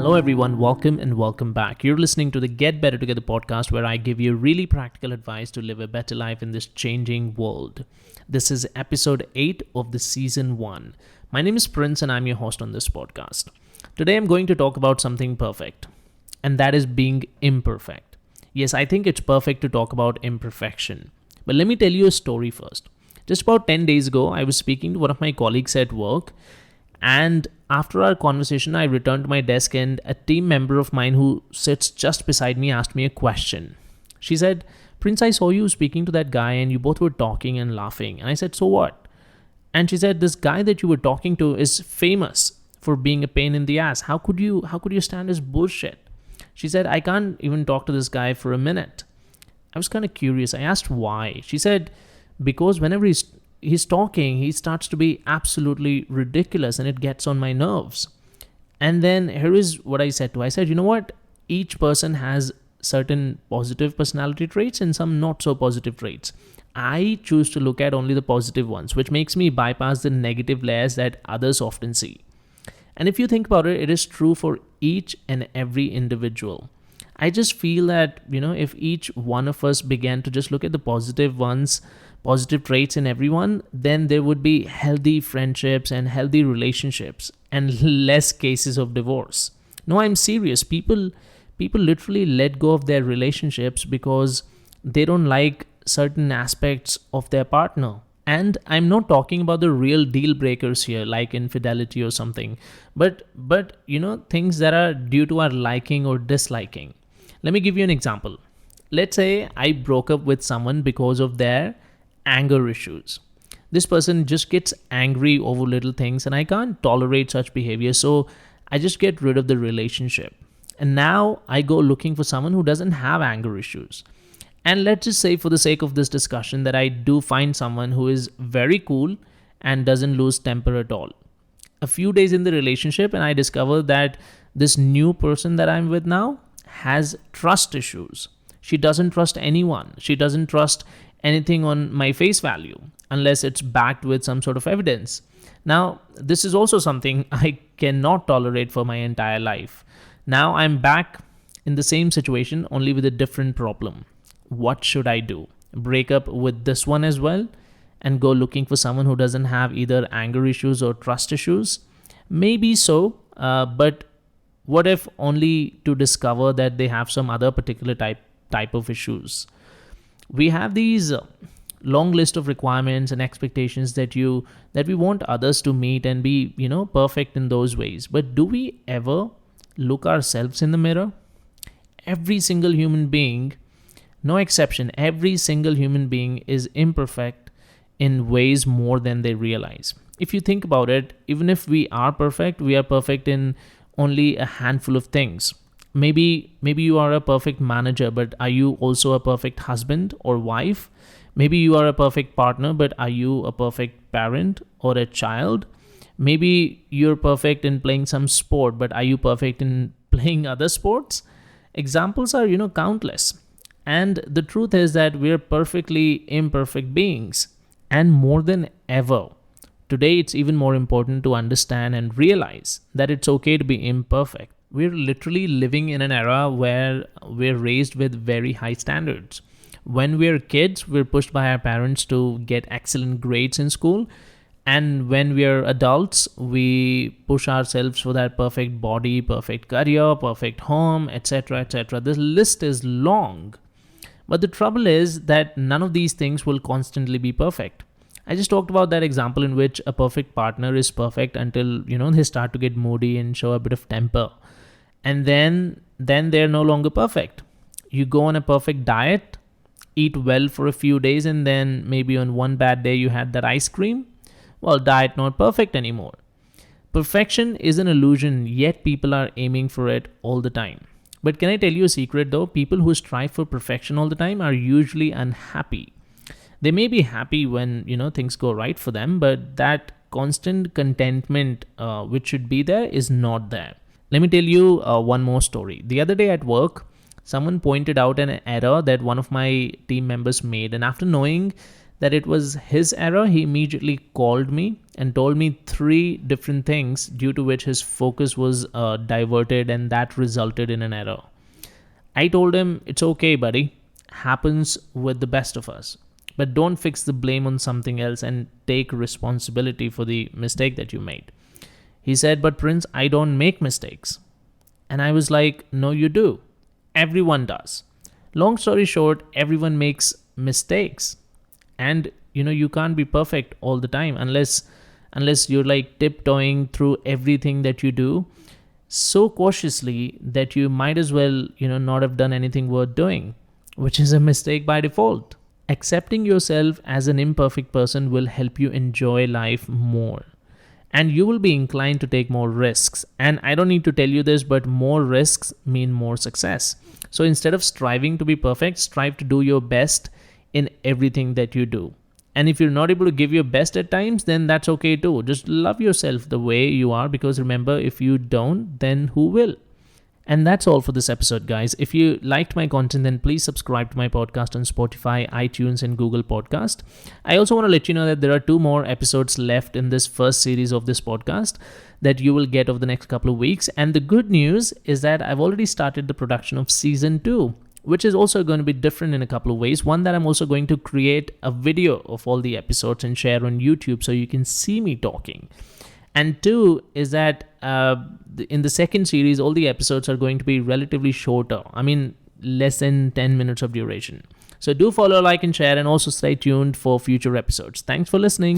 Hello, everyone. Welcome and welcome back. You're listening to the Get Better Together podcast, where I give you really practical advice to live a better life in this changing world. This is episode 8 of the season 1. My name is Prince, and I'm your host on this podcast. Today, I'm going to talk about something perfect, and that is being imperfect. Yes, I think it's perfect to talk about imperfection. But let me tell you a story first. Just about 10 days ago, I was speaking to one of my colleagues at work, and after our conversation, I returned to my desk and a team member of mine who sits just beside me asked me a question. She said, "Prince, I saw you speaking to that guy and you both were talking and laughing." And I said, "So what?" And she said, "This guy that you were talking to is famous for being a pain in the ass. How could you stand his bullshit?" She said, "I can't even talk to this guy for a minute." I was kind of curious. I asked why. She said, "Because whenever he's talking, he starts to be absolutely ridiculous and it gets on my nerves." And then here is what I said to her. I said, "You know what? Each person has certain positive personality traits and some not so positive traits. I choose to look at only the positive ones, which makes me bypass the negative layers that others often see." And if you think about it, it is true for each and every individual. I just feel that, if each one of us began to just look at the positive traits in everyone, then there would be healthy friendships and healthy relationships and less cases of divorce. No, I'm serious. People literally let go of their relationships because they don't like certain aspects of their partner. And I'm not talking about the real deal breakers here, like infidelity or something, but things that are due to our liking or disliking. Let me give you an example. Let's say I broke up with someone because of their anger issues. This person just gets angry over little things and I can't tolerate such behavior, so I just get rid of the relationship. And now I go looking for someone who doesn't have anger issues. And let's just say, for the sake of this discussion, that I do find someone who is very cool and doesn't lose temper at all. A few days in the relationship and I discover that this new person that I'm with now has trust issues. She doesn't trust anyone. She doesn't trust anything on my face value unless it's backed with some sort of evidence. Now, this is also something I cannot tolerate for my entire life. Now I'm back in the same situation, only with a different problem. What should I do? Break up with this one as well and go looking for someone who doesn't have either anger issues or trust issues? Maybe so, but what if only to discover that they have some other particular type of issues? We have these long list of requirements and expectations that we want others to meet and be, perfect in those ways. But do we ever look ourselves in the mirror? Every single human being, no exception, every single human being is imperfect in ways more than they realize. If you think about it, even if we are perfect in only a handful of things. Maybe you are a perfect manager, but are you also a perfect husband or wife? Maybe you are a perfect partner, but are you a perfect parent or a child? Maybe you're perfect in playing some sport, but are you perfect in playing other sports? Examples are, countless. And the truth is that we're perfectly imperfect beings. And more than ever, today it's even more important to understand and realize that it's okay to be imperfect. We're literally living in an era where we're raised with very high standards. When we're kids, we're pushed by our parents to get excellent grades in school. And when we're adults, we push ourselves for that perfect body, perfect career, perfect home, etc., etc. This list is long. But the trouble is that none of these things will constantly be perfect. I just talked about that example in which a perfect partner is perfect until, they start to get moody and show a bit of temper. And then they're no longer perfect. You go on a perfect diet, eat well for a few days, and then maybe on one bad day you had that ice cream. Well, diet not perfect anymore. Perfection is an illusion, yet people are aiming for it all the time. But can I tell you a secret though? People who strive for perfection all the time are usually unhappy. They may be happy when, things go right for them, but that constant contentment which should be there is not there. Let me tell you one more story. The other day at work, someone pointed out an error that one of my team members made. And after knowing that it was his error, he immediately called me and told me three different things due to which his focus was diverted, and that resulted in an error. I told him, it's okay, buddy. Happens with the best of us. But don't fix the blame on something else and take responsibility for the mistake that you made. He said, but Prince, I don't make mistakes. And I was like, no, you do. Everyone does. Long story short, everyone makes mistakes. And you can't be perfect all the time unless you're like tiptoeing through everything that you do so cautiously that you might as well, not have done anything worth doing, which is a mistake by default. Accepting yourself as an imperfect person will help you enjoy life more. And you will be inclined to take more risks. And I don't need to tell you this, but more risks mean more success. So instead of striving to be perfect, strive to do your best in everything that you do. And if you're not able to give your best at times, then that's okay too. Just love yourself the way you are, because remember, if you don't, then who will? And that's all for this episode, guys. If you liked my content, then please subscribe to my podcast on Spotify, iTunes, and Google Podcast. I also want to let you know that there are 2 more episodes left in this first series of this podcast that you will get over the next couple of weeks. And the good news is that I've already started the production of season 2, which is also going to be different in a couple of ways. One, that I'm also going to create a video of all the episodes and share on YouTube so you can see me talking. And 2 is that in the second series, all the episodes are going to be relatively shorter. I mean, less than 10 minutes of duration. So do follow, like, and share, and also stay tuned for future episodes. Thanks for listening.